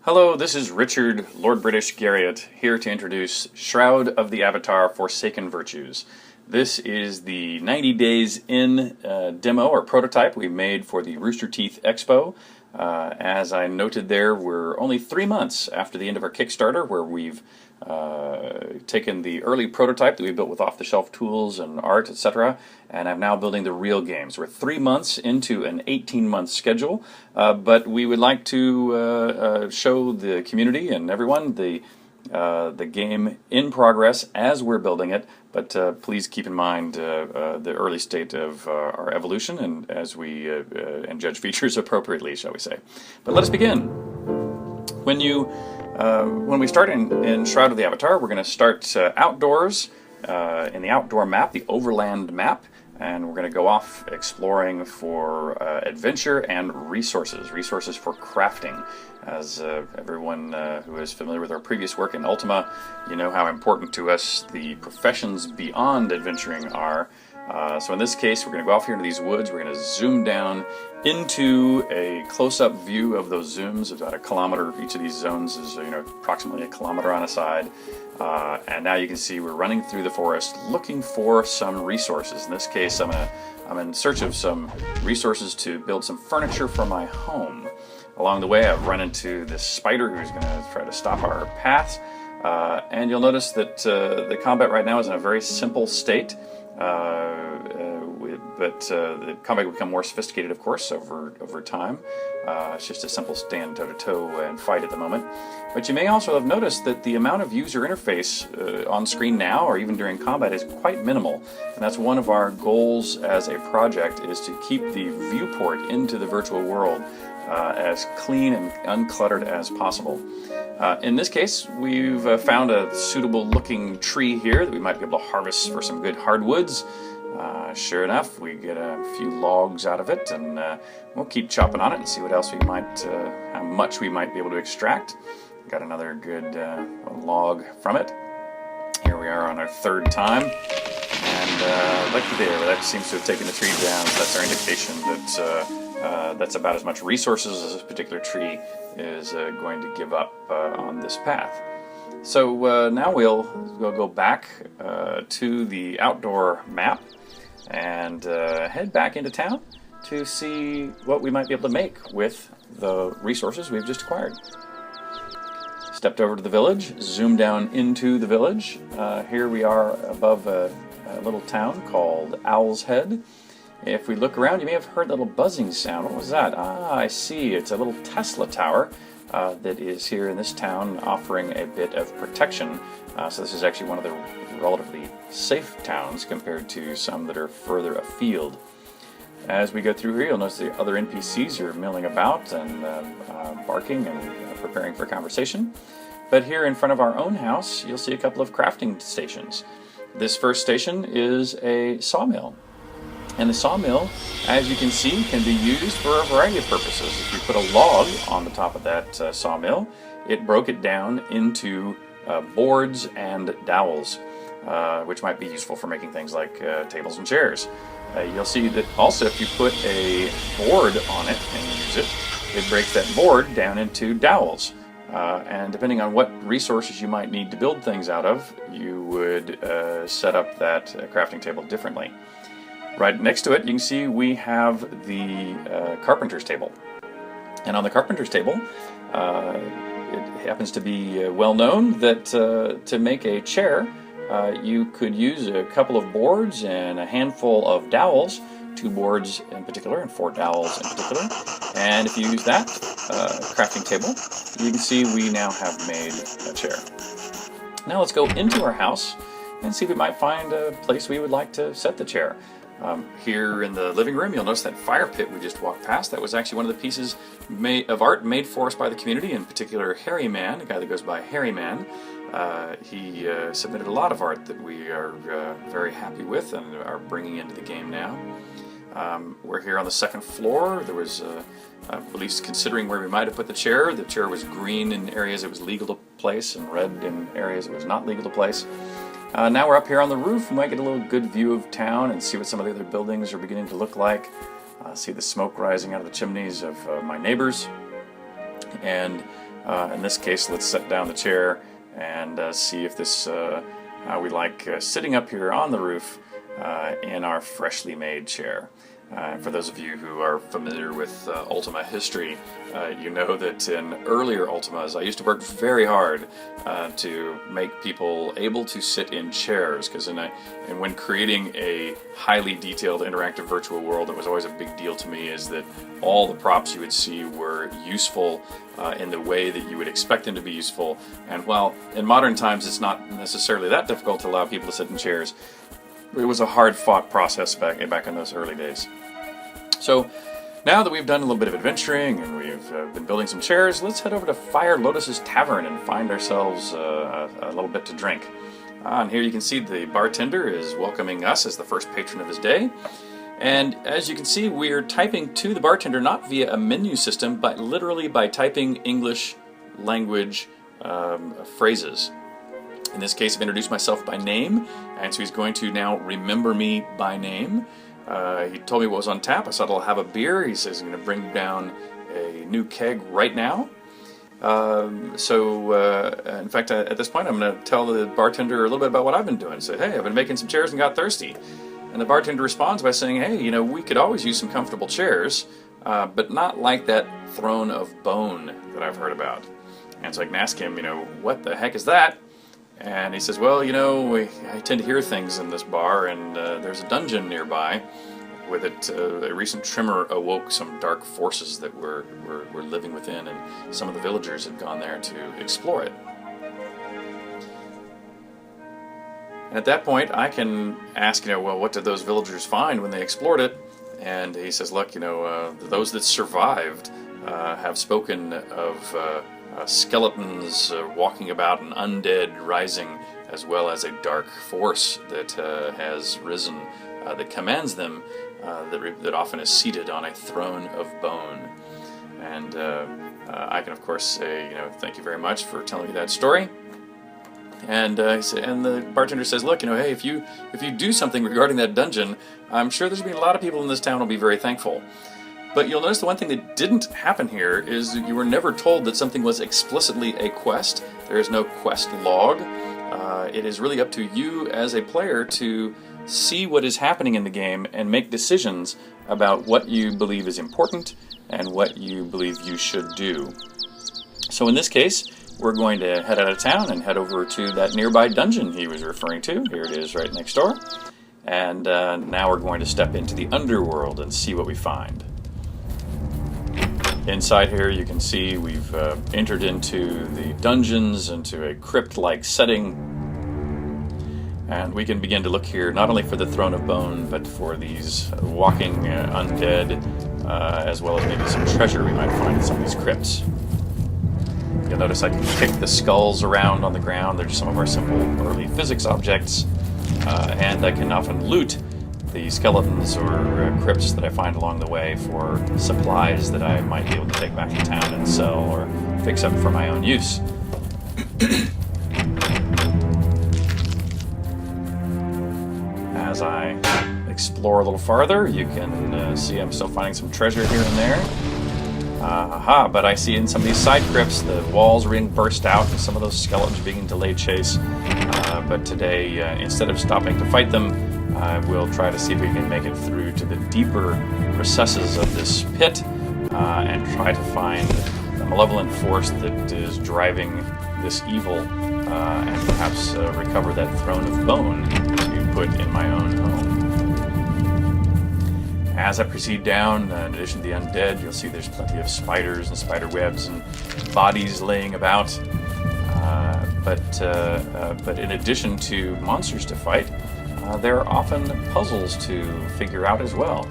Hello, this is Richard, Lord British Garriott, here to introduce Shroud of the Avatar Forsaken Virtues. This is the 90 Days In demo or prototype we made for the Rooster Teeth Expo. As I noted there, we're only 3 months after the end of our Kickstarter, where we've taken the early prototype that we built with off-the-shelf tools and art, etc., and I'm now building the real games. We're 3 months into an 18-month schedule, but we would like to show the community and everyone the game in progress as we're building it, but please keep in mind the early state of our evolution and as we and judge features appropriately, shall we say. But let us begin. When we start in Shroud of the Avatar, we're going to start outdoors in the outdoor map, the overland map, and we're going to go off exploring for adventure and resources for crafting. As everyone who is familiar with our previous work in Ultima, you know how important to us the professions beyond adventuring are. So in this case, we're going to go off here into these woods. We're going to zoom down into a close-up view of those zooms. About a kilometer. Each of these zones is approximately a kilometer on a side. And now you can see we're running through the forest looking for some resources. In this case, I'm in search of some resources to build some furniture for my home. Along the way, I've run into this spider who's going to try to stop our paths. And you'll notice that the combat right now is in a very simple state. But the combat will become more sophisticated, of course, over time. It's just a simple stand toe-to-toe and fight at the moment. But you may also have noticed that the amount of user interface on screen now, or even during combat, is quite minimal. And that's one of our goals as a project, is to keep the viewport into the virtual world as clean and uncluttered as possible. In this case, we've found a suitable looking tree here that we might be able to harvest for some good hardwoods. Sure enough, we get a few logs out of it, and we'll keep chopping on it and see what else we might, how much we might be able to extract. Got another good log from it. Here we are on our third time, and like there, that seems to have taken the tree down. So that's our indication that that's about as much resources as this particular tree is going to give up on this path. So now we'll go back to the outdoor map and head back into town to see what we might be able to make with the resources we've just acquired. Stepped over to the village, zoomed down into the village. Here we are above a little town called Owl's Head. If we look around, you may have heard a little buzzing sound. What was that? I see. It's a little Tesla tower that is here in this town, offering a bit of protection. So this is actually one of the relatively safe towns compared to some that are further afield. As we go through here, you'll notice the other NPCs are milling about and barking and preparing for conversation. But here in front of our own house, you'll see a couple of crafting stations. This first station is a sawmill. And the sawmill, as you can see, can be used for a variety of purposes. If you put a log on the top of that sawmill, it broke it down into boards and dowels, which might be useful for making things like tables and chairs. You'll see that also if you put a board on it and use it, it breaks that board down into dowels. And depending on what resources you might need to build things out of, you would set up that crafting table differently. Right next to it, you can see we have the carpenter's table. And on the carpenter's table, it happens to be well known that to make a chair, you could use a couple of boards and a handful of dowels, 2 boards in particular and 4 dowels in particular. And if you use that crafting table, you can see we now have made a chair. Now let's go into our house and see if we might find a place we would like to set the chair. Here in the living room, you'll notice that fire pit we just walked past. That was actually one of the pieces of art made for us by the community, in particular Harry Man, a guy that goes by Harry Man. He submitted a lot of art that we are very happy with and are bringing into the game now. We're here on the second floor. There was, at least considering where we might have put the chair was green in areas it was legal to place and red in areas it was not legal to place. Now we're up here on the roof. We might get a little good view of town and see what some of the other buildings are beginning to look like. See the smoke rising out of the chimneys of my neighbors. And In this case, let's set down the chair and see if this, how we like sitting up here on the roof in our freshly made chair. For those of you who are familiar with Ultima history, you know that in earlier Ultimas I used to work very hard to make people able to sit in chairs, because when creating a highly detailed interactive virtual world, it was always a big deal to me is that all the props you would see were useful in the way that you would expect them to be useful. And while in modern times it's not necessarily that difficult to allow people to sit in chairs, it was a hard-fought process back in those early days. So now that we've done a little bit of adventuring and we've been building some chairs, let's head over to Fire Lotus's Tavern and find ourselves a little bit to drink. And here you can see the bartender is welcoming us as the first patron of his day. And as you can see, we're typing to the bartender not via a menu system, but literally by typing English language phrases. In this case, I've introduced myself by name, and so he's going to now remember me by name. He told me what was on tap. I said I'll have a beer. He says he's going to bring down a new keg right now. In fact, at this point, I'm going to tell the bartender a little bit about what I've been doing. Say, hey, I've been making some chairs and got thirsty. And the bartender responds by saying, hey, we could always use some comfortable chairs, but not like that throne of bone that I've heard about. And so I can ask him, what the heck is that? And he says, well, I tend to hear things in this bar, and there's a dungeon nearby. With it, a recent tremor awoke some dark forces that were living within, and some of the villagers had gone there to explore it. And at that point, I can ask, well, what did those villagers find when they explored it? And he says, look, those that survived have spoken of skeletons walking about and undead rising, as well as a dark force that has risen, that commands them, that often is seated on a throne of bone. And I can, of course, say, thank you very much for telling me that story. And the bartender says, look, hey, if you do something regarding that dungeon, I'm sure there's going to be a lot of people in this town who will be very thankful. But you'll notice the one thing that didn't happen here is you were never told that something was explicitly a quest. There is no quest log. It is really up to you as a player to see what is happening in the game and make decisions about what you believe is important and what you believe you should do. So in this case, we're going to head out of town and head over to that nearby dungeon he was referring to. Here it is right next door. And now we're going to step into the underworld and see what we find. Inside here you can see we've entered into the dungeons, into a crypt-like setting, and we can begin to look here not only for the Throne of Bone, but for these walking undead, as well as maybe some treasure we might find in some of these crypts. You'll notice I can kick the skulls around on the ground. They're just some of our simple early physics objects, and I can often loot the skeletons or crypts that I find along the way for supplies that I might be able to take back to town and sell or fix up for my own use. As I explore a little farther, you can see I'm still finding some treasure here and there. But I see in some of these side crypts the walls are being burst out and some of those skeletons are being delayed chase. But today, instead of stopping to fight them, we'll try to see if we can make it through to the deeper recesses of this pit and try to find the malevolent force that is driving this evil and perhaps recover that throne of bone to put in my own home. As I proceed down, in addition to the undead, you'll see there's plenty of spiders and spider webs and bodies laying about. But in addition to monsters to fight, there are often puzzles to figure out as well.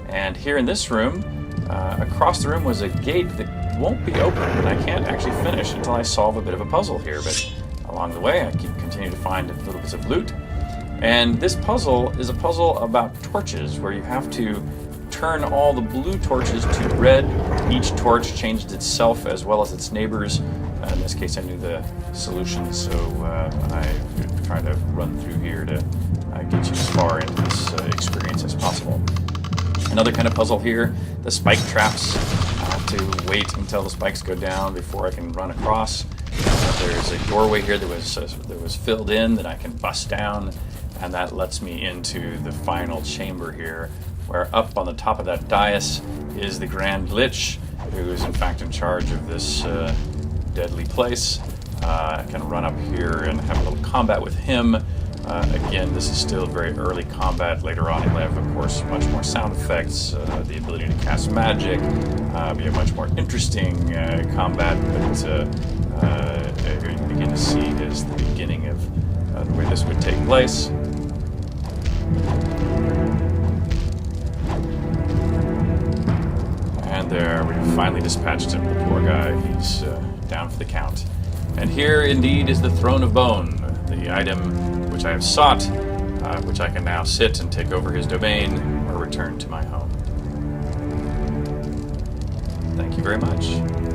And here in this room, across the room was a gate that won't be open, and I can't actually finish until I solve a bit of a puzzle here. But along the way, I continue to find little bits of loot. And this puzzle is a puzzle about torches, where you have to turn all the blue torches to red. Each torch changed itself as well as its neighbors. In this case, I knew the solution, so I try to run through here to get you as far into this experience as possible. Another kind of puzzle here, the spike traps to wait until the spikes go down before I can run across. There's a doorway here that was filled in that I can bust down, and that lets me into the final chamber here, where up on the top of that dais is the Grand Lich, who is in fact in charge of this deadly place. I can run up here and have a little combat with him. Again, this is still very early combat. Later on, you'll have, of course, much more sound effects, the ability to cast magic, be a much more interesting combat, but here you begin to see is the beginning of the way this would take place. And there, we finally dispatched him, the poor guy. He's down for the count. And here, indeed, is the Throne of Bone, the item which I have sought, which I can now sit and take over his domain or return to my home. Thank you very much.